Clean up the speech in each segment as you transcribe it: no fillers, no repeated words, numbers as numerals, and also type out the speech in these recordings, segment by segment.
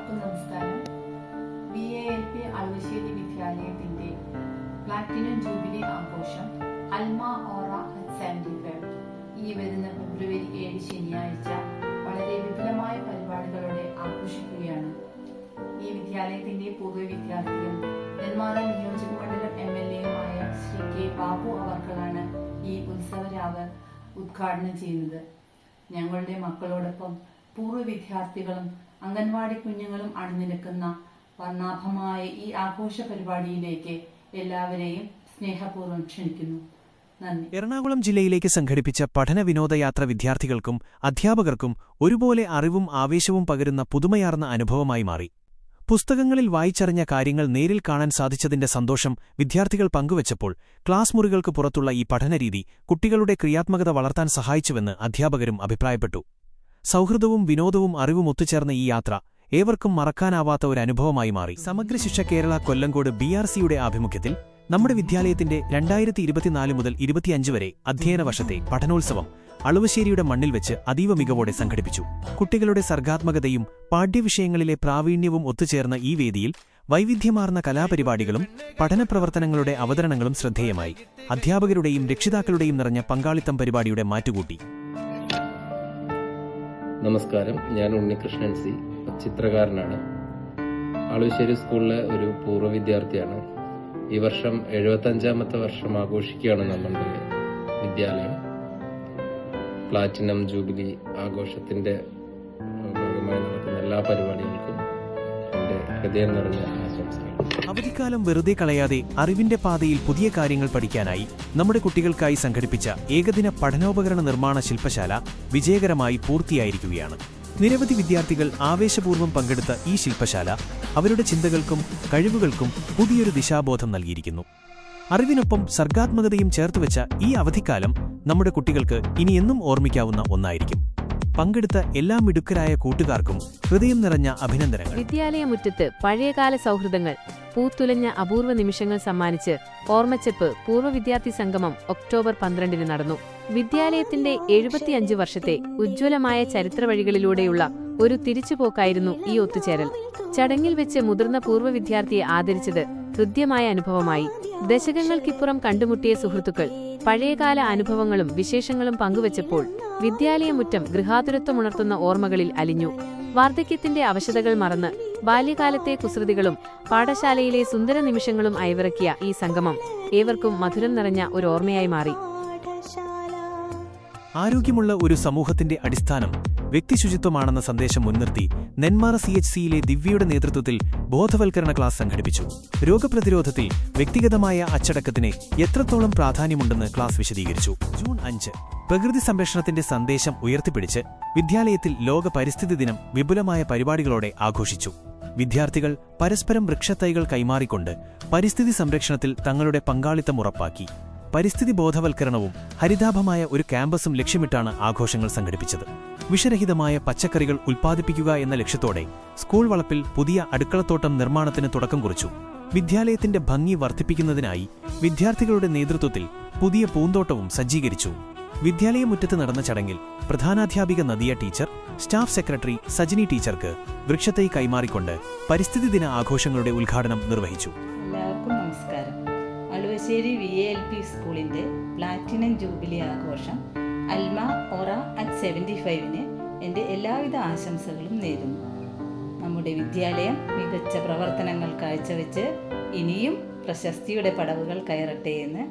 എല്ലാവർക്കും നമസ്കാരം. VALP Aluvassery വിദ്യാലയത്തിന്റെ platinum jubilee ആഘോഷം അൽമ ഓറ 75 ഈ വരുന്ന ഫെബ്രുവരി 7 ശനിയാഴ്ച വളരെ വിപുലമായ പരിപാടികളോടെ ആഘോഷിക്കുകയാണ്. ഈ വിദ്യാലയത്തിന്റെ പൂർവ്വ വിദ്യാർത്ഥിയും നെന്മാറ നിയോജക മണ്ഡലം MLA-യുമായ ശ്രീ K. ബാബു അവർകളാണ് ഈ ഉത്സവരാവ് ഉദ്ഘാടനം ചെയ്യുന്നത്. ഞങ്ങളുടെ മക്കളോടൊപ്പം പൂർവ്വ വിദ്യാർത്ഥികളും അംഗൻവാടി കുഞ്ഞുങ്ങളും അണിനിരക്കുന്ന വർണ്ണാഭമായ ഈ ആഘോഷ പരിപാടിയിലേക്ക് എല്ലാവരെയും സ്നേഹപൂർവ്വം ക്ഷണിക്കുന്നു. നന്ദി. എറണാകുളം ജില്ലയിലേക്ക് സംഘടിപ്പിച്ച പഠന വിനോദയാത്ര വിദ്യാർത്ഥികൾക്കും അധ്യാപകർക്കും ഒരുപോലെ അറിവും ആവേശവും പകരുന്ന പുതുമയാർന്ന അനുഭവമായി മാറി. പുസ്തകങ്ങളിൽ വായിച്ചറിഞ്ഞ കാര്യങ്ങൾ നേരിൽ കാണാൻ സാധിച്ചതിന്റെ സന്തോഷം വിദ്യാർത്ഥികൾ പങ്കുവച്ചപ്പോൾ ക്ലാസ് മുറികൾക്ക് പുറത്തുള്ള ഈ പഠനരീതി കുട്ടികളുടെ ക്രിയാത്മകത വളർത്താൻ സഹായിച്ചുവെന്ന് അധ്യാപകരും അഭിപ്രായപ്പെട്ടു. സൗഹൃദവും വിനോദവും അറിവും ഒത്തുചേർന്ന ഈ യാത്ര ഏവർക്കും മറക്കാനാവാത്ത ഒരു അനുഭവമായി മാറി. സമഗ്ര ശിക്ഷ കേരള കൊല്ലങ്കോട് BRC-യുടെ ആഭിമുഖ്യത്തിൽ നമ്മുടെ വിദ്യാലയത്തിന്റെ 2024 മുതൽ 25 വരെ അധ്യയന വർഷത്തെ പഠനോത്സവം അളുവശ്ശേരിയുടെ മണ്ണിൽ വെച്ച് അതീവ മികവോടെ സംഘടിപ്പിച്ചു. കുട്ടികളുടെ സർഗാത്മകതയും പാഠ്യവിഷയങ്ങളിലെ പ്രാവീണ്യവും ഒത്തുചേർന്ന ഈ വേദിയിൽ വൈവിധ്യമാർന്ന കലാപരിപാടികളും പഠനപ്രവർത്തനങ്ങളുടെ അവതരണങ്ങളും ശ്രദ്ധേയമായി. അധ്യാപകരുടെയും രക്ഷിതാക്കളുടെയും നിറഞ്ഞ പങ്കാളിത്തം പരിപാടിയുടെ മാറ്റുകൂട്ടി. നമസ്കാരം, ഞാൻ ഉണ്ണികൃഷ്ണൻ C. ചിത്രകാരനാണ്. അളുവശ്ശേരി സ്കൂളിലെ ഒരു പൂർവ്വ വിദ്യാർത്ഥിയാണ്. ഈ വർഷം 75ാമത്തെ വർഷം ആഘോഷിക്കുകയാണ് നമ്മളുടെ വിദ്യാലയം. പ്ലാറ്റിനം ജൂബിലി ആഘോഷത്തിന്റെ ഭാഗമായി നടക്കുന്ന എല്ലാ പരിപാടികൾക്കും എൻ്റെ ഹൃദയം നിറഞ്ഞ ആശംസകൾ. അവധിക്കാലം വെറുതെ കളയാതെ അറിവിന്റെ പാതയിൽ പുതിയ കാര്യങ്ങൾ പഠിക്കാനായി നമ്മുടെ കുട്ടികൾക്കായി സംഘടിപ്പിച്ച ഏകദിന പഠനോപകരണ നിർമ്മാണ ശില്പശാല വിജയകരമായി പൂർത്തിയായിരിക്കുകയാണ്. നിരവധി വിദ്യാർത്ഥികൾ ആവേശപൂർവ്വം പങ്കെടുത്ത ഈ ശില്പശാല അവരുടെ ചിന്തകൾക്കും കഴിവുകൾക്കും പുതിയൊരു ദിശാബോധം നൽകിയിരിക്കുന്നു. അറിവിനൊപ്പം സർഗാത്മകതയും ചേർത്തുവെച്ച ഈ അവധിക്കാലം നമ്മുടെ കുട്ടികൾക്ക് ഇനിയെന്നും ഓർമ്മിക്കാവുന്ന ഒന്നായിരിക്കും. പങ്കെടുത്ത എല്ലാ മിടുക്കരായ കൂട്ടുകാർക്കും ഹൃദയം നിറഞ്ഞ അഭിനന്ദനങ്ങൾ. വിദ്യാലയമുറ്റത്ത് പഴയകാല സൗഹൃദങ്ങൾ പൂത്തുലഞ്ഞ അപൂർവ നിമിഷങ്ങൾ സമ്മാനിച്ച് ഓർമ്മച്ചെപ്പ് പൂർവ്വ വിദ്യാർത്ഥി സംഗമം ഒക്ടോബർ 12 നടന്നു. വിദ്യാലയത്തിന്റെ 75 വർഷത്തെ ഉജ്ജ്വലമായ ചരിത്രവഴികളിലൂടെയുള്ള ഒരു തിരിച്ചുപോക്കായിരുന്നു ഈ ഒത്തുചേരൽ. ചടങ്ങിൽ വെച്ച് മുതിർന്ന പൂർവ്വ വിദ്യാർത്ഥിയെ ആദരിച്ചത് ഹൃദ്യമായ അനുഭവമായി. ദശകങ്ങൾക്കിപ്പുറം കണ്ടുമുട്ടിയ സുഹൃത്തുക്കൾ പഴയകാല അനുഭവങ്ങളും വിശേഷങ്ങളും പങ്കുവച്ചപ്പോൾ വിദ്യാലയമുറ്റം ഗൃഹാതുരത്വമുണർത്തുന്ന ഓർമ്മകളിൽ അലിഞ്ഞു. വാർദ്ധക്യത്തിന്റെ അവശതകൾ മറന്ന് ബാല്യകാലത്തെ കുസൃതികളും പാഠശാലയിലെ സുന്ദര നിമിഷങ്ങളും അയവിറക്കിയ ഈ സംഗമം ഏവർക്കും മധുരം നിറഞ്ഞ ഒരു ഓർമ്മയായി മാറി. ആരോഗ്യമുള്ള ഒരു സമൂഹത്തിന്റെ അടിസ്ഥാനം വ്യക്തിശുചിത്വമാണെന്ന സന്ദേശം മുൻനിർത്തി നെന്മാറ CHC-യിലെ ദിവ്യയുടെ നേതൃത്വത്തിൽ ബോധവൽക്കരണ ക്ലാസ് സംഘടിപ്പിച്ചു. രോഗപ്രതിരോധത്തിൽ വ്യക്തിഗതമായ അച്ചടക്കത്തിന് എത്രത്തോളം പ്രാധാന്യമുണ്ടെന്ന് ക്ലാസ് വിശദീകരിച്ചു. ജൂൺ 5 പ്രകൃതി സംരക്ഷണത്തിന്റെ സന്ദേശം ഉയർത്തിപ്പിടിച്ച് വിദ്യാലയത്തിൽ ലോക പരിസ്ഥിതി ദിനം വിപുലമായ പരിപാടികളോടെ ആഘോഷിച്ചു. വിദ്യാർത്ഥികൾ പരസ്പരം വൃക്ഷത്തൈകൾ കൈമാറിക്കൊണ്ട് പരിസ്ഥിതി സംരക്ഷണത്തിൽ തങ്ങളുടെ പങ്കാളിത്തം ഉറപ്പാക്കി. പരിസ്ഥിതി ബോധവൽക്കരണവും ഹരിതാഭമായ ഒരു ക്യാമ്പസും ലക്ഷ്യമിട്ടാണ് ആഘോഷങ്ങൾ സംഘടിപ്പിച്ചത്. വിഷരഹിതമായ പച്ചക്കറികൾ ഉൽപ്പാദിപ്പിക്കുക എന്ന ലക്ഷ്യത്തോടെ സ്കൂൾ വളപ്പിൽ പുതിയ അടുക്കളത്തോട്ടം നിർമ്മാണത്തിന് തുടക്കം കുറിച്ചു. വിദ്യാലയത്തിന്റെ ഭംഗി വർദ്ധിപ്പിക്കുന്നതിനായി വിദ്യാർത്ഥികളുടെ നേതൃത്വത്തിൽ പുതിയ പൂന്തോട്ടവും സജ്ജീകരിച്ചു. വിദ്യാലയമുറ്റത്ത് നടന്ന ചടങ്ങിൽ പ്രധാനാധ്യാപിക Nadia teacher, staff secretary Sajini ടീച്ചർക്ക് വൃക്ഷത്തൈ കൈമാറിക്കൊണ്ട് പരിസ്ഥിതി ദിന ആഘോഷങ്ങളുടെ ഉദ്ഘാടനം നിർവഹിച്ചു. എല്ലാവർക്കും നമസ്കാരം. അളുവശ്ശേരി VALP സ്കൂളിൻ്റെ പ്ലാറ്റിനം ജൂബിലി ആഘോഷം അൽമ ഓറ 75-ന് എൻ്റെ എല്ലാവിധ ആശംസകളും നേരുന്നു. നമ്മുടെ വിദ്യാലയം മികച്ച പ്രവർത്തനങ്ങൾ കാഴ്ചവെച്ച് ഇനിയും പ്രശസ്തിയുടെ പടവുകൾ കയറട്ടെ എന്ന്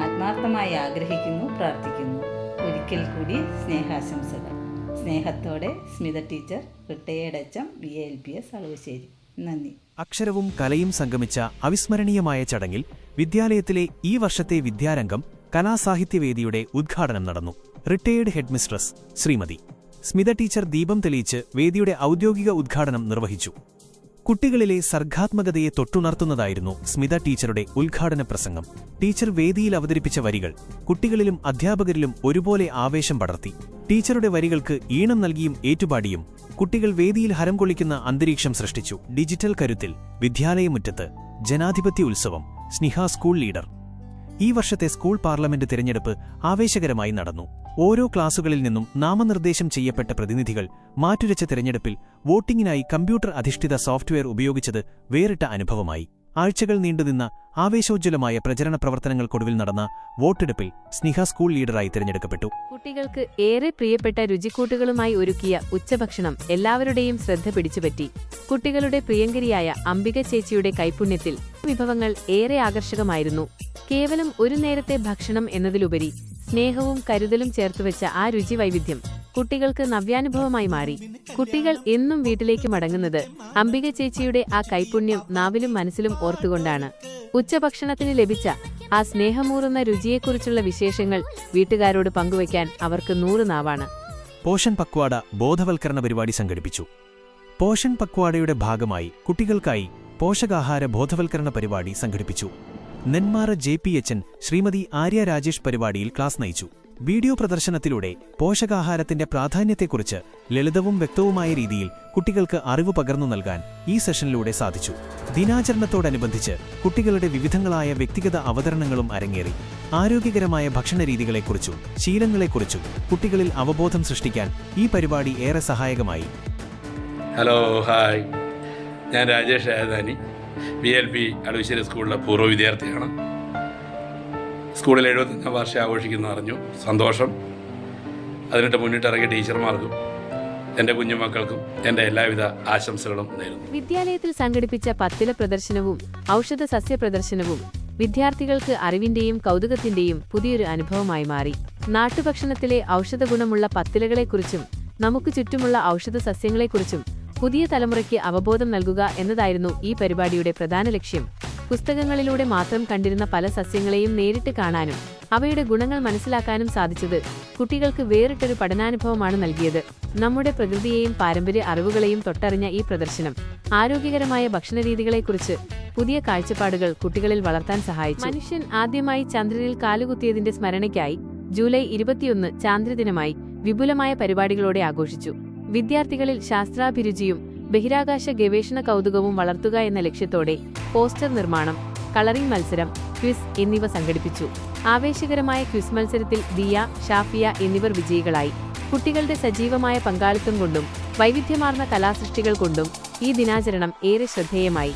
ആത്മാർത്ഥമായി ആഗ്രഹിക്കുന്നു, പ്രാർത്ഥിക്കുന്നു. ഒരിക്കൽ കൂടി സ്നേഹാശംസകൾ. സ്നേഹത്തോടെ Smitha teacher, retired HM, VALPS Aluvassery. നന്ദി. അക്ഷരവും കലയും സംഗമിച്ച അവിസ്മരണീയമായ ചടങ്ങിൽ വിദ്യാലയത്തിലെ ഈ വർഷത്തെ വിദ്യാരംഗം കലാസാഹിത്യവേദിയുടെ ഉദ്ഘാടനം നടന്നു. Retired headmistress Shrimati Smitha teacher ദീപം തെളിയിച്ച് വേദിയുടെ ഔദ്യോഗിക ഉദ്ഘാടനം നിർവഹിച്ചു. കുട്ടികളിലെ സർഗാത്മകതയെ തൊട്ടുണർത്തുന്നതായിരുന്നു സ്മിത ടീച്ചറുടെ ഉദ്ഘാടന പ്രസംഗം. ടീച്ചർ വേദിയിൽ അവതരിപ്പിച്ച വരികൾ കുട്ടികളിലും അധ്യാപകരിലും ഒരുപോലെ ആവേശം പടർത്തി. ടീച്ചറുടെ വരികൾക്ക് ഈണം നൽകിയും ഏറ്റുപാടിയും കുട്ടികൾ വേദിയിൽ ഹരം കൊള്ളിക്കുന്ന അന്തരീക്ഷം സൃഷ്ടിച്ചു. ഡിജിറ്റൽ കരുത്തിൽ വിദ്യാലയമുറ്റത്ത് ജനാധിപത്യ ഉത്സവം സ്നിഹ സ്കൂൾ ലീഡർ. ഈ വർഷത്തെ സ്കൂൾ പാർലമെന്റ് തിരഞ്ഞെടുപ്പ് ആവേശകരമായി നടന്നു. ഓരോ ക്ലാസുകളിൽ നിന്നും നാമനിർദ്ദേശം ചെയ്യപ്പെട്ട പ്രതിനിധികൾ മാറ്റുരച്ച തിരഞ്ഞെടുപ്പിൽ വോട്ടിംഗിനായി കമ്പ്യൂട്ടർ അധിഷ്ഠിത സോഫ്റ്റ്വെയർ ഉപയോഗിച്ചത് വേറിട്ട അനുഭവമായി. ആഴ്ചകൾ നീണ്ടുനിന്ന ആവേശോജ്വലമായ പ്രചരണ പ്രവർത്തനങ്ങൾക്കൊടുവിൽ നടന്ന വോട്ടെടുപ്പിൽ സ്നിഹ സ്കൂൾ ലീഡറായി തിരഞ്ഞെടുക്കപ്പെട്ടു. കുട്ടികൾക്ക് ഏറെ പ്രിയപ്പെട്ട രുചിക്കൂട്ടുകളുമായി ഒരുക്കിയ ഉച്ചഭക്ഷണം എല്ലാവരുടെയും ശ്രദ്ധ പിടിച്ചുപറ്റി. കുട്ടികളുടെ പ്രിയങ്കരിയായ അംബിക ചേച്ചിയുടെ കൈപുണ്യത്തിൽ വിഭവങ്ങൾ ഏറെ ആകർഷകമായിരുന്നു. കേവലം ഒരു നേരത്തെ ഭക്ഷണം എന്നതിലുപരി സ്നേഹവും കരുതലും ചേർത്തുവെച്ച ആ രുചി വൈവിധ്യം കുട്ടികൾക്ക് നവ്യാനുഭവമായി മാറി. കുട്ടികൾ എന്നും വീട്ടിലേക്ക് മടങ്ങുന്നത് അംബിക ചേച്ചിയുടെ ആ കൈപുണ്യം നാവിലും മനസ്സിലും ഓർത്തുകൊണ്ടാണ്. ഉച്ചഭക്ഷണത്തിന് ലഭിച്ച ആ സ്നേഹമൂറുന്ന രുചിയെക്കുറിച്ചുള്ള വിശേഷങ്ങൾ വീട്ടുകാരോട് പങ്കുവയ്ക്കാൻ അവർക്ക് 100 നാവാണ്. പോഷൻ പക്വാഡ ബോധവൽക്കരണ പരിപാടി സംഘടിപ്പിച്ചു. പോഷൻ പക്വാഡയുടെ ഭാഗമായി കുട്ടികൾക്കായി പോഷകാഹാര ബോധവൽക്കരണ പരിപാടി സംഘടിപ്പിച്ചു. നെന്മാറ JPHN ശ്രീമതി ആര്യ രാജേഷ് പരിപാടിയിൽ ക്ലാസ് നയിച്ചു. വീഡിയോ പ്രദർശനത്തിലൂടെ പോഷകാഹാരത്തിന്റെ പ്രാധാന്യത്തെക്കുറിച്ച് ലളിതവും വ്യക്തവുമായ രീതിയിൽ കുട്ടികൾക്ക് അറിവ് പകർന്നു നൽകാൻ ഈ സെഷനിലൂടെ സാധിച്ചു. ദിനാചരണത്തോടനുബന്ധിച്ച് കുട്ടികളുടെ വിവിധങ്ങളായ വ്യക്തിഗത അവതരണങ്ങളും അരങ്ങേറി. ആരോഗ്യകരമായ ഭക്ഷണരീതികളെക്കുറിച്ചും ശീലങ്ങളെക്കുറിച്ചും കുട്ടികളിൽ അവബോധം സൃഷ്ടിക്കാൻ ഈ പരിപാടി ഏറെ സഹായകമായി. ഹലോ, ഹായ്, ഞാൻ രാജേഷ് രാജധാനി, VLP അടൂശ്ശേരി സ്കൂളിലെ പൂർവ്വ വിദ്യാർത്ഥിയാണ്. സ്കൂളിൽ 75ാം വാർഷികം ആഘോഷിക്കുന്നു അറിഞ്ഞു. സന്തോഷം. അതിനിട്ട് മുന്നിട്ടിറങ്ങിയ ടീച്ചർമാർക്കും എൻ്റെ കുഞ്ഞുമക്കൾക്കും എൻ്റെ എല്ലാവിധ ആശംസകളും നേരുന്നു. വിദ്യാലയത്തിൽ സംഘടിപ്പിച്ച പത്തില പ്രദർശനവും ഔഷധ സസ്യ പ്രദർശനവും വിദ്യാർത്ഥികൾക്ക് അറിവിന്റെയും കൗതുകത്തിന്റെയും പുതിയൊരു അനുഭവമായി മാറി. നാട്ടുഭക്ഷണത്തിലെ ഔഷധഗുണമുള്ള പത്തിലകളെക്കുറിച്ചും നമുക്ക് ചുറ്റുമുള്ള ഔഷധ സസ്യങ്ങളെക്കുറിച്ചും പുതിയ തലമുറയ്ക്ക് അവബോധം നൽകുക എന്നതായിരുന്നു ഈ പരിപാടിയുടെ പ്രധാന ലക്ഷ്യം. പുസ്തകങ്ങളിലൂടെ മാത്രം കണ്ടിരുന്ന പല സസ്യങ്ങളെയും നേരിട്ട് കാണാനും അവയുടെ ഗുണങ്ങൾ മനസ്സിലാക്കാനും സാധിച്ചത് കുട്ടികൾക്ക് വേറിട്ടൊരു പഠനാനുഭവമാണ് നൽകിയത്. നമ്മുടെ പ്രകൃതിയെയും പാരമ്പര്യ അറിവുകളെയും തൊട്ടറിഞ്ഞ ഈ പ്രദർശനം ആരോഗ്യകരമായ ഭക്ഷണരീതികളെക്കുറിച്ച് പുതിയ കാഴ്ചപ്പാടുകൾ കുട്ടികളിൽ വളർത്താൻ സഹായിച്ചു. മനുഷ്യൻ ആദ്യമായി ചന്ദ്രനിൽ കാലുകുത്തിയതിന്റെ സ്മരണയ്ക്കായി ജൂലൈ 21 ചാന്ദ്രദിനമായി വിപുലമായ പരിപാടികളോടെ ആഘോഷിച്ചു. വിദ്യാർത്ഥികളിൽ ശാസ്ത്രാഭിരുചിയും ബഹിരാകാശ ഗവേഷണ കൗതുകവും വളർത്തുക എന്ന ലക്ഷ്യത്തോടെ പോസ്റ്റർ നിർമ്മാണം, കളറിംഗ് മത്സരം, ക്വിസ് എന്നിവ സംഘടിപ്പിച്ചു. ആവേശകരമായ ക്വിസ് മത്സരത്തിൽ ദിയ, ഷാഫിയ എന്നിവർ വിജയികളായി. കുട്ടികളുടെ സജീവമായ പങ്കാളിത്തം കൊണ്ടും വൈവിധ്യമാർന്ന കലാസൃഷ്ടികൾ കൊണ്ടും ഈ ദിനാചരണം ഏറെ ശ്രദ്ധേയമായി.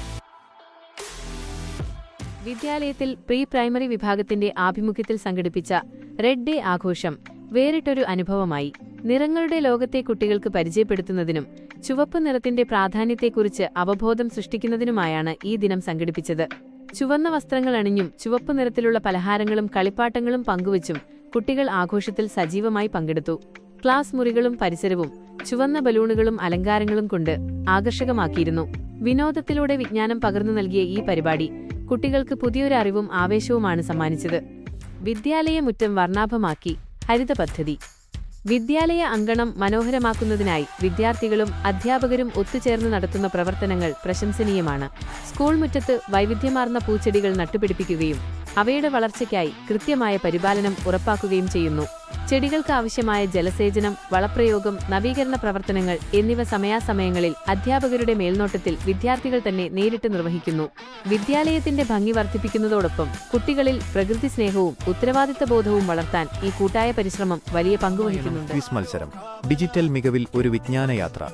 വിദ്യാലയത്തിൽ പ്രീ പ്രൈമറി വിഭാഗത്തിന്റെ ആഭിമുഖ്യത്തിൽ സംഘടിപ്പിച്ച റെഡ് ഡേ ആഘോഷം വേറിട്ടൊരു അനുഭവമായി. നിറങ്ങളുടെ ലോകത്തെ കുട്ടികൾക്ക് പരിചയപ്പെടുത്തുന്നതിനും ചുവപ്പ് നിറത്തിന്റെ പ്രാധാന്യത്തെക്കുറിച്ച് അവബോധം സൃഷ്ടിക്കുന്നതിനുമായാണ് ഈ ദിനം സംഘടിപ്പിച്ചത്. ചുവന്ന വസ്ത്രങ്ങൾ അണിഞ്ഞും ചുവപ്പ് നിറത്തിലുള്ള പലഹാരങ്ങളും കളിപ്പാട്ടങ്ങളും പങ്കുവച്ചും കുട്ടികൾ ആഘോഷത്തിൽ സജീവമായി പങ്കെടുത്തു. ക്ലാസ് മുറികളും പരിസരവും ചുവന്ന ബലൂണുകളും അലങ്കാരങ്ങളും കൊണ്ട് ആകർഷകമാക്കിയിരുന്നു. വിനോദത്തിലൂടെ വിജ്ഞാനം പകർന്നു നൽകിയ ഈ പരിപാടി കുട്ടികൾക്ക് പുതിയൊരു അറിവും ആവേശവുമാണ് സമ്മാനിച്ചത്. വിദ്യാലയ മുറ്റം വർണ്ണാഭമാക്കി ഹരിത പദ്ധതി. വിദ്യാലയ അങ്കണം മനോഹരമാക്കുന്നതിനായി വിദ്യാർത്ഥികളും അധ്യാപകരും ഒത്തുചേർന്ന് നടത്തുന്ന പ്രവർത്തനങ്ങൾ പ്രശംസനീയമാണ്. സ്കൂൾ മുറ്റത്ത് വൈവിധ്യമാർന്ന പൂച്ചെടികൾ നട്ടുപിടിപ്പിക്കുകയും അവയുടെ വളർച്ചയ്ക്കായി കൃത്യമായ പരിപാലനം ഉറപ്പാക്കുകയും ചെയ്യുന്നു. ചെടികൾക്ക് ആവശ്യമായ ജലസേചനം, വളപ്രയോഗം, നവീകരണ പ്രവർത്തനങ്ങൾ എന്നിവ സമയാസമയങ്ങളിൽ അധ്യാപകരുടെ മേൽനോട്ടത്തിൽ വിദ്യാർത്ഥികൾ തന്നെ നേരിട്ട് നിർവഹിക്കുന്നു. വിദ്യാലയത്തിന്റെ ഭംഗി വർദ്ധിപ്പിക്കുന്നതോടൊപ്പം കുട്ടികളിൽ പ്രകൃതി സ്നേഹവും ഉത്തരവാദിത്തബോധവും വളർത്താൻ ഈ കൂട്ടായ പരിശ്രമം വലിയ പങ്കുവഹിക്കുന്നുണ്ട്. ക്വിസ് മത്സരം, ഡിജിറ്റൽ മികവിൽ ഒരു വിജ്ഞാനയാത്ര.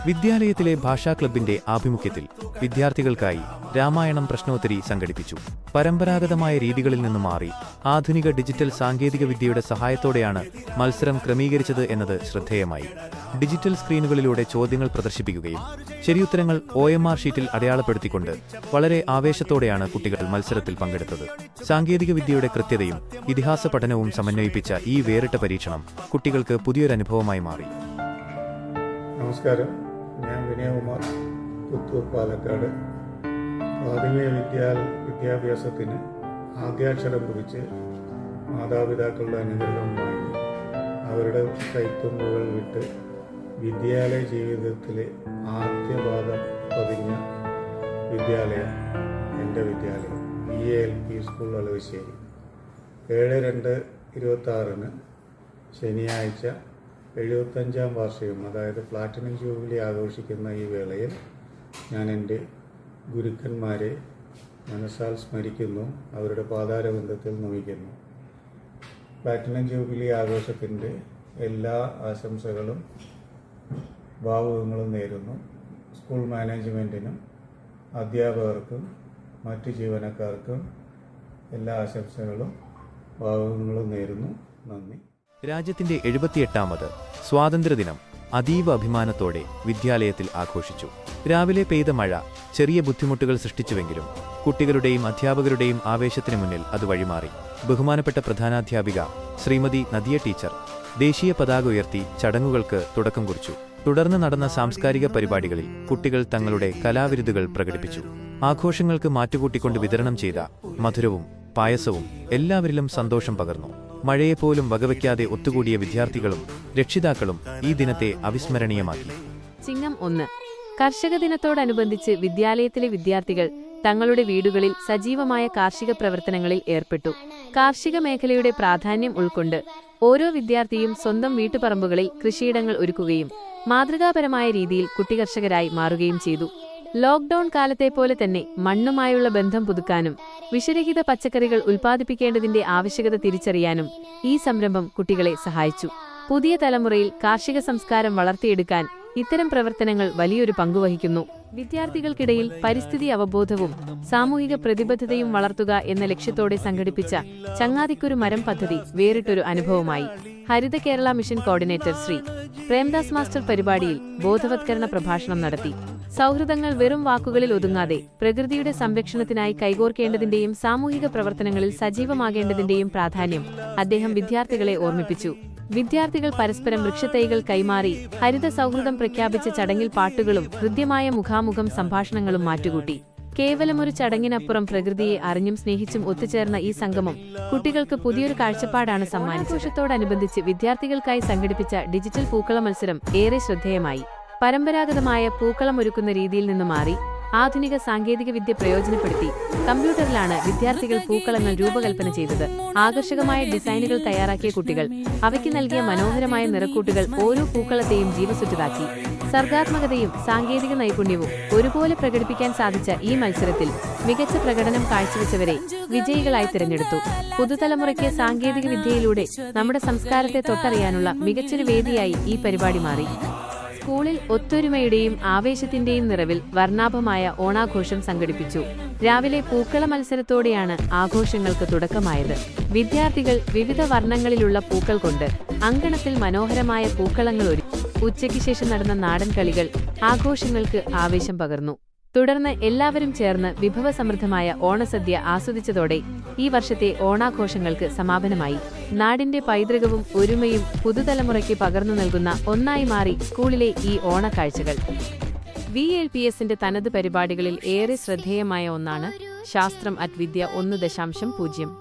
വിദ്യാലയത്തിലെ ഭാഷാ ക്ലബിന്റെ ആഭിമുഖ്യത്തിൽ വിദ്യാർത്ഥികൾക്കായി രാമായണം പ്രശ്നോത്തരി സംഘടിപ്പിച്ചു. പരമ്പരാഗതമായ രീതികളിൽ നിന്ന് മാറി ആധുനിക ഡിജിറ്റൽ സാങ്കേതിക വിദ്യയുടെ സഹായത്തോടെയാണ് മത്സരം ക്രമീകരിച്ചത് എന്നത് ശ്രദ്ധേയമായി. ഡിജിറ്റൽ സ്ക്രീനുകളിലൂടെ ചോദ്യങ്ങൾ പ്രദർശിപ്പിക്കുകയും ശരിയുത്തരങ്ങൾ OMR ഷീറ്റിൽ അടയാളപ്പെടുത്തിക്കൊണ്ട് വളരെ ആവേശത്തോടെയാണ് കുട്ടികൾ മത്സരത്തിൽ പങ്കെടുത്തത്. സാങ്കേതിക വിദ്യയുടെ കൃത്യതയും ഇതിഹാസ പഠനവും സമന്വയിപ്പിച്ച ഈ വേറിട്ട പരീക്ഷണം കുട്ടികൾക്ക് പുതിയൊരനുഭവമായി മാറി. നമസ്കാരം, ഞാൻ വിനയകുമാർ, പുത്തൂർ, പാലക്കാട്. പ്രാഥമിക വിദ്യാഭ്യാസത്തിന് ആദ്യാക്ഷരം കുറിച്ച് മാതാപിതാക്കളുടെ അനുഗ്രഹം വാങ്ങി അവരുടെ കൈത്തുമ്പുകൾ വിട്ട് വിദ്യാലയ ജീവിതത്തിലെ ആദ്യപാദം പതിഞ്ഞ വിദ്യാലയം എൻ്റെ വിദ്യാലയം VLP സ്കൂൾ അളവശ്ശേരി. 7/2/26 ശനിയാഴ്ച 75ാം വാർഷികം, അതായത് പ്ലാറ്റിനം ജൂബിലി ആഘോഷിക്കുന്ന ഈ വേളയിൽ ഞാൻ എൻ്റെ ഗുരുക്കന്മാരെ മനസ്സാൽ സ്മരിക്കുന്നു, അവരുടെ പാതാരബന്ധത്തിൽ നമിക്കുന്നു. പ്ലാറ്റിനം ജൂബിലി ആഘോഷത്തിൻ്റെ എല്ലാ ആശംസകളും ഭാവുകങ്ങളും നേരുന്നു. സ്കൂൾ മാനേജ്മെൻറ്റിനും അധ്യാപകർക്കും മറ്റ് ജീവനക്കാർക്കും എല്ലാ ആശംസകളും ഭാവുകങ്ങളും നേരുന്നു. നന്ദി. രാജ്യത്തിന്റെ 78ാമത് സ്വാതന്ത്ര്യദിനം അതീവ അഭിമാനത്തോടെ വിദ്യാലയത്തിൽ ആഘോഷിച്ചു. രാവിലെ പെയ്ത മഴ ചെറിയ ബുദ്ധിമുട്ടുകൾ സൃഷ്ടിച്ചുവെങ്കിലും കുട്ടികളുടെയും അധ്യാപകരുടെയും ആവേശത്തിനു മുന്നിൽ അത് വഴിമാറി. ബഹുമാനപ്പെട്ട പ്രധാനാധ്യാപിക ശ്രീമതി നദിയ ടീച്ചർ ദേശീയ പതാക ഉയർത്തി ചടങ്ങുകൾക്ക് തുടക്കം കുറിച്ചു. തുടർന്ന് നടന്ന സാംസ്കാരിക പരിപാടികളിൽ കുട്ടികൾ തങ്ങളുടെ കലാവിരുതുകൾ പ്രകടിപ്പിച്ചു. ആഘോഷങ്ങൾക്ക് മാറ്റുകൂട്ടിക്കൊണ്ട് വിതരണം ചെയ്ത മധുരവും പായസവും എല്ലാവരിലും സന്തോഷം പകർന്നു. മഴയെപ്പോലും വകവയ്ക്കാതെ ഒത്തുകൂടിയ വിദ്യാർത്ഥികളും രക്ഷിതാക്കളും ഈ ദിനത്തെ അവിസ്മരണീയമാക്കി. ചിങ്ങം 1 കർഷക ദിനത്തോടനുബന്ധിച്ച് വിദ്യാലയത്തിലെ വിദ്യാർത്ഥികൾ തങ്ങളുടെ വീടുകളിൽ സജീവമായ കാർഷിക പ്രവർത്തനങ്ങളിൽ ഏർപ്പെട്ടു. കാർഷിക മേഖലയുടെ പ്രാധാന്യം ഉൾക്കൊണ്ട് ഓരോ വിദ്യാർത്ഥിയും സ്വന്തം വീട്ടുപറമ്പുകളിൽ കൃഷിയിടങ്ങൾ ഒരുക്കുകയും മാതൃകാപരമായ രീതിയിൽ കുട്ടികർഷകരായി മാറുകയും ചെയ്തു. ലോക്ക്ഡൌൺ കാലത്തെപ്പോലെ തന്നെ മണ്ണുമായുള്ള ബന്ധം പുതുക്കാനും വിഷരഹിത പച്ചക്കറികൾ ഉൽപ്പാദിപ്പിക്കേണ്ടതിന്റെ ആവശ്യകത തിരിച്ചറിയാനും ഈ സംരംഭം കുട്ടികളെ സഹായിച്ചു. പുതിയ തലമുറയിൽ കാർഷിക സംസ്കാരം വളർത്തിയെടുക്കാൻ ഇത്തരം പ്രവർത്തനങ്ങൾ വലിയൊരു പങ്കുവഹിക്കുന്നു. വിദ്യാർത്ഥികൾക്കിടയിൽ പരിസ്ഥിതി അവബോധവും സാമൂഹിക പ്രതിബദ്ധതയും വളർത്തുക എന്ന ലക്ഷ്യത്തോടെ സംഘടിപ്പിച്ച ചങ്ങാതിക്കൊരു മരം പദ്ധതി വേറിട്ടൊരു അനുഭവമായി. Haritha Kerala mission coordinator Shri Premdas master പരിപാടിയിൽ ബോധവത്കരണ പ്രഭാഷണം നടത്തി. സൗഹൃദങ്ങൾ വെറും വാക്കുകളിൽ ഒതുങ്ങാതെ പ്രകൃതിയുടെ സംരക്ഷണത്തിനായി കൈകോർക്കേണ്ടതിന്റെയും സാമൂഹിക പ്രവർത്തനങ്ങളിൽ സജീവമാകേണ്ടതിന്റെയും പ്രാധാന്യം അദ്ദേഹം വിദ്യാർത്ഥികളെ ഓർമ്മിപ്പിച്ചു. വിദ്യാർത്ഥികൾ പരസ്പരം വൃക്ഷത്തൈകൾ കൈമാറി ഹരിത സൗഹൃദം പ്രഖ്യാപിച്ച ചടങ്ങിൽ പാട്ടുകളും ഹൃദ്യമായ മുഖാമുഖം സംഭാഷണങ്ങളും മാറ്റുകൂട്ടി. കേവലമൊരു ചടങ്ങിനപ്പുറം പ്രകൃതിയെ അറിഞ്ഞും സ്നേഹിച്ചും ഒത്തുചേർന്ന ഈ സംഗമം കുട്ടികൾക്ക് പുതിയൊരു കാഴ്ചപ്പാടാണ് സമ്മാനിച്ചത്. ആഘോഷത്തോടനുബന്ധിച്ച് വിദ്യാർത്ഥികൾക്കായി സംഘടിപ്പിച്ച ഡിജിറ്റൽ പൂക്കള മത്സരം ഏറെ ശ്രദ്ധേയമായി. പരമ്പരാഗതമായ പൂക്കളമൊരുക്കുന്ന രീതിയിൽ നിന്ന് മാറി ആധുനിക സാങ്കേതികവിദ്യ പ്രയോജനപ്പെടുത്തി കമ്പ്യൂട്ടറിലാണ് വിദ്യാർത്ഥികൾ പൂക്കളങ്ങൾ രൂപകൽപ്പന ചെയ്തത്. ആകർഷകമായ ഡിസൈനുകൾ തയ്യാറാക്കിയ കുട്ടികൾ അവയ്ക്ക് നൽകിയ മനോഹരമായ നിറക്കൂട്ടുകൾ ഓരോ പൂക്കളത്തെയും ജീവസുറ്റതാക്കി. സർഗാത്മകതയും സാങ്കേതിക നൈപുണ്യവും ഒരുപോലെ പ്രകടിപ്പിക്കാൻ സാധിച്ച ഈ മത്സരത്തിൽ മികച്ച പ്രകടനം കാഴ്ചവെച്ചവരെ വിജയികളായി തിരഞ്ഞെടുത്തു. പുതുതലമുറയ്ക്ക് സാങ്കേതിക വിദ്യയിലൂടെ നമ്മുടെ സംസ്കാരത്തെ തൊട്ടറിയാനുള്ള മികച്ചൊരു വേദിയായി ഈ പരിപാടി മാറി. സ്കൂളിൽ ഒത്തൊരുമയുടെയും ആവേശത്തിന്റെയും നിറവിൽ വർണ്ണാഭമായ ഓണാഘോഷം സംഘടിപ്പിച്ചു. രാവിലെ പൂക്കള മത്സരത്തോടെയാണ് ആഘോഷങ്ങൾക്ക് തുടക്കമായത്. വിദ്യാർത്ഥികൾ വിവിധ വർണ്ണങ്ങളിലുള്ള പൂക്കൾ കൊണ്ട് അങ്കണത്തിൽ മനോഹരമായ പൂക്കളങ്ങൾ ഒരുക്കി. ഉച്ചയ്ക്ക് ശേഷം നടന്ന നാടൻ കളികൾ ആഘോഷങ്ങൾക്ക് ആവേശം പകർന്നു. തുടർന്ന് എല്ലാവരും ചേർന്ന് വിഭവസമൃദ്ധമായ ഓണസദ്യ ആസ്വദിച്ചതോടെ ഈ വർഷത്തെ ഓണാഘോഷങ്ങൾക്ക് സമാപനമായി. നാടിന്റെ പൈതൃകവും ഒരുമയും പുതുതലമുറയ്ക്ക് പകർന്നു നൽകുന്ന ഒന്നായി മാറി സ്കൂളിലെ ഈ ഓണക്കാഴ്ചകൾ. VLPSന്റെ തനത് പരിപാടികളിൽ ഏറെ ശ്രദ്ധേയമായ ഒന്നാണ് ശാസ്ത്രം അറ്റ് വിദ്യ 1.0.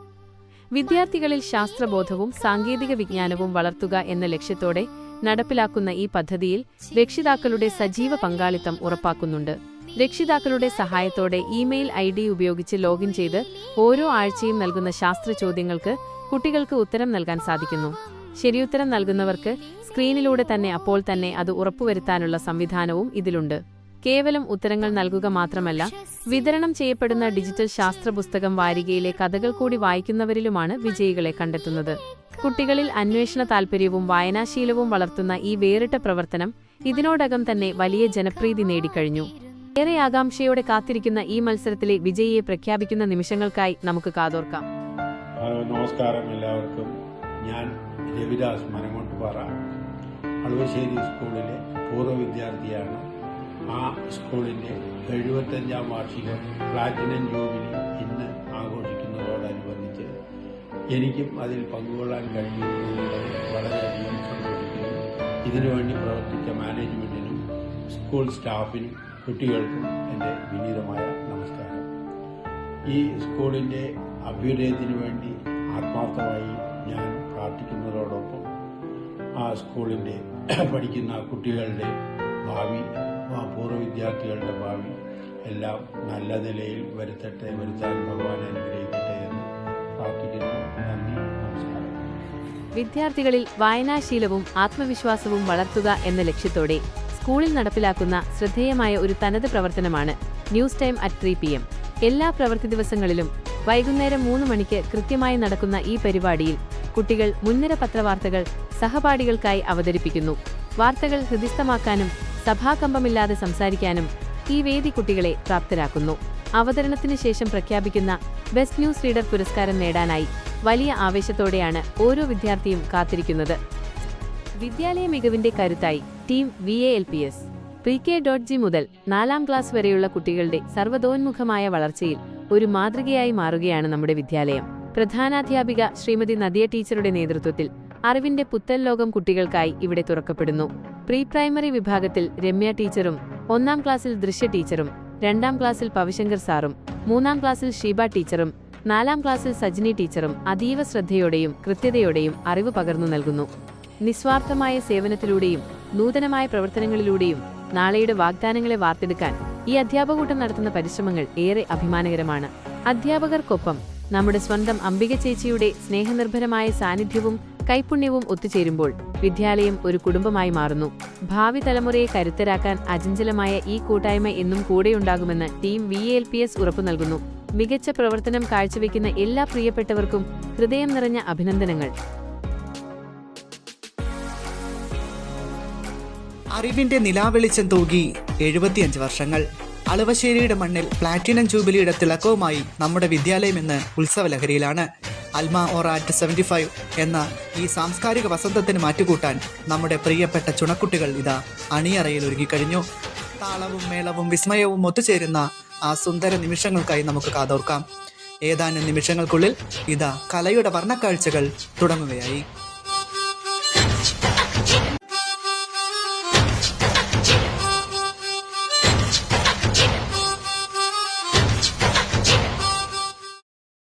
വിദ്യാർത്ഥികളിൽ ശാസ്ത്രബോധവും സാങ്കേതിക വിജ്ഞാനവും വളർത്തുക എന്ന ലക്ഷ്യത്തോടെ നടപ്പിലാക്കുന്ന ഈ പദ്ധതിയിൽ രക്ഷിതാക്കളുടെ സജീവ പങ്കാളിത്തം ഉറപ്പാക്കുന്നുണ്ട്. രക്ഷിതാക്കളുടെ സഹായത്തോടെ ഇമെയിൽ ID ഉപയോഗിച്ച് ലോഗിൻ ചെയ്ത് ഓരോ ആഴ്ചയും നൽകുന്ന ശാസ്ത്ര ചോദ്യങ്ങൾക്ക് കുട്ടികൾക്ക് ഉത്തരം നൽകാൻ സാധിക്കുന്നു. ശരിയുത്തരം നൽകുന്നവർക്ക് സ്ക്രീനിലൂടെ തന്നെ അപ്പോൾ തന്നെ അത് ഉറപ്പുവരുത്താനുള്ള സംവിധാനവും ഇതിലുണ്ട്. കേവലം ഉത്തരങ്ങൾ നൽകുക മാത്രമല്ല, വിതരണം ചെയ്യപ്പെടുന്ന ഡിജിറ്റൽ ശാസ്ത്ര പുസ്തകം വാരികയിലെ കഥകൾ കൂടി വായിക്കുന്നവരിലുമാണ് വിജയികളെ കണ്ടെത്തുന്നത്. കുട്ടികളിൽ അന്വേഷണ താൽപര്യവും വായനാശീലവും വളർത്തുന്ന ഈ വേറിട്ട പ്രവർത്തനം ഇതിനോടകം തന്നെ വലിയ ജനപ്രീതി നേടിക്കഴിഞ്ഞു. ഏറെ ആകാംക്ഷയോടെ കാത്തിരിക്കുന്ന ഈ മത്സരത്തിലെ വിജയിയെ പ്രഖ്യാപിക്കുന്ന നിമിഷങ്ങൾക്കായി നമുക്ക് കാതോർക്കാം. നമസ്കാരം എല്ലാവർക്കും. ഞാൻ രവിദാസ് മനങ്ങോട്ടുപാറ, അളുവശ്ശേരി സ്കൂളിലെ പൂർവ്വ വിദ്യാർത്ഥിയാണ്. ആ സ്കൂളിൻ്റെ 75ാം വാർഷികം പ്ലാറ്റിനം ജൂബിലി ഇന്ന് ആഘോഷിക്കുന്നതോടനുബന്ധിച്ച് എനിക്കും അതിൽ പങ്കുകൊള്ളാൻ കഴിയുന്നതിൽ വളരെയധികം സന്തോഷിക്കുന്നു. ഇതിനുവേണ്ടി പ്രവർത്തിച്ച മാനേജ്മെൻറ്റിനും സ്കൂൾ സ്റ്റാഫിനും കുട്ടികൾക്കും എൻ്റെ വിനീതമായ നമസ്കാരം. ഈ സ്കൂളിൻ്റെ അഭ്യുദയത്തിനു വേണ്ടി ആത്മാർത്ഥമായി ഞാൻ പ്രാർത്ഥിക്കുന്നതോടൊപ്പം ആ സ്കൂളിൻ്റെ പഠിക്കുന്ന കുട്ടികളുടെ ഭാവി, പൂർവ്വ വിദ്യാർത്ഥികളുടെ ഭാവി എല്ലാം നല്ല നിലയിൽ വരുത്താൻ ഭഗവാൻ അനുഗ്രഹിക്കട്ടെ എന്ന് പ്രാർത്ഥിക്കുന്നു. നന്ദി, നമസ്കാരം. വിദ്യാർത്ഥികളിൽ വായനാശീലവും ആത്മവിശ്വാസവും വളർത്തുക എന്ന ലക്ഷ്യത്തോടെ സ്കൂളിൽ നടപ്പിലാക്കുന്ന ശ്രദ്ധേയമായ ഒരു തനത് പ്രവർത്തനമാണ് ന്യൂസ് ടൈം അറ്റ് 3 PM. എല്ലാ പ്രവൃത്തി ദിവസങ്ങളിലും വൈകുന്നേരം 3 മണിക്ക് കൃത്യമായി നടക്കുന്ന ഈ പരിപാടിയിൽ കുട്ടികൾ മുൻനിര പത്രവാർത്തകൾ സഹപാഠികൾക്കായി അവതരിപ്പിക്കുന്നു. വാർത്തകൾ ഹൃദിസ്ഥമാക്കാനും സഭാകമ്പമില്ലാതെ സംസാരിക്കാനും ഈ വേദി കുട്ടികളെ പ്രാപ്തരാക്കുന്നു. അവതരണത്തിന് ശേഷം പ്രഖ്യാപിക്കുന്ന ബെസ്റ്റ് ന്യൂസ് റീഡർ പുരസ്കാരം നേടാനായി വലിയ ആവേശത്തോടെയാണ് ഓരോ വിദ്യാർത്ഥിയും കാത്തിരിക്കുന്നത്. വിദ്യാലയ മികവിന്റെ കരുത്തായി ടീം VALPS pre-K.G മുതൽ 4ാം ക്ലാസ് വരെയുള്ള കുട്ടികളുടെ സർവ്വതോന്മുഖമായ വളർച്ചയിൽ ഒരു മാതൃകയായി മാറുകയാണ് നമ്മുടെ വിദ്യാലയം. പ്രധാനാധ്യാപിക ശ്രീമതി നദിയ ടീച്ചറുടെ നേതൃത്വത്തിൽ അറിവിന്റെ പുത്തൻ ലോകം കുട്ടികൾക്കായി ഇവിടെ തുറക്കപ്പെടുന്നു. പ്രീ പ്രൈമറി വിഭാഗത്തിൽ രമ്യ ടീച്ചറും 1ാം ക്ലാസ്സിൽ ദൃശ്യ ടീച്ചറും 2ാം ക്ലാസ്സിൽ പവിശങ്കർ സാറും 3ാം ക്ലാസ്സിൽ ഷീബ ടീച്ചറും 4ാം ക്ലാസ്സിൽ സജിനി ടീച്ചറും അതീവ ശ്രദ്ധയോടെയും കൃത്യതയോടെയും അറിവ് പകർന്നു നൽകുന്നു. നിസ്വാർത്ഥമായ സേവനത്തിലൂടെയും നൂതനമായ പ്രവർത്തനങ്ങളിലൂടെയും നാളെയുടെ വാഗ്ദാനങ്ങളെ വാർത്തെടുക്കാൻ ഈ അധ്യാപകൂട്ടം നടത്തുന്ന പരിശ്രമങ്ങൾ ഏറെ അഭിമാനകരമാണ്. അധ്യാപകർക്കൊപ്പം നമ്മുടെ സ്വന്തം അംബിക ചേച്ചിയുടെ സ്നേഹനിർഭരമായ സാന്നിധ്യവും കൈപുണ്യവും ഒത്തുചേരുമ്പോൾ വിദ്യാലയം ഒരു കുടുംബമായി മാറുന്നു. ഭാവി തലമുറയെ കരുത്തരാക്കാൻ അചഞ്ചലമായ ഈ കൂട്ടായ്മ എന്നും കൂടെയുണ്ടാകുമെന്ന് ടീം VALPS ഉറപ്പു നൽകുന്നു. മികച്ച പ്രവർത്തനം കാഴ്ചവെക്കുന്ന എല്ലാ പ്രിയപ്പെട്ടവർക്കും ഹൃദയം നിറഞ്ഞ അഭിനന്ദനങ്ങൾ. അറിവിന്റെ നിലാവെളിച്ചം തൂകി 75 വർഷങ്ങൾ. അളുവശ്ശേരിയുടെ മണ്ണിൽ പ്ലാറ്റിനം ജൂബിലിയുടെ തിളക്കവുമായി നമ്മുടെ വിദ്യാലയം ഇന്ന് ഉത്സവലഹരിയിലാണ്. അൽമ ഓറ അറ്റ് 75 എന്ന ഈ സാംസ്കാരിക വസന്തത്തിന് മാറ്റുകൂട്ടാൻ നമ്മുടെ പ്രിയപ്പെട്ട ചുണക്കുട്ടികൾ ഇതാ അണിയറയിൽ ഒരുങ്ങിക്കഴിഞ്ഞു. താളവും മേളവും വിസ്മയവും ഒത്തുചേരുന്ന ആ സുന്ദര നിമിഷങ്ങൾക്കായി നമുക്ക് കാതോർക്കാം. ഏതാനും നിമിഷങ്ങൾക്കുള്ളിൽ ഇതാ കലയുടെ വർണ്ണക്കാഴ്ചകൾ തുടങ്ങുകയായി.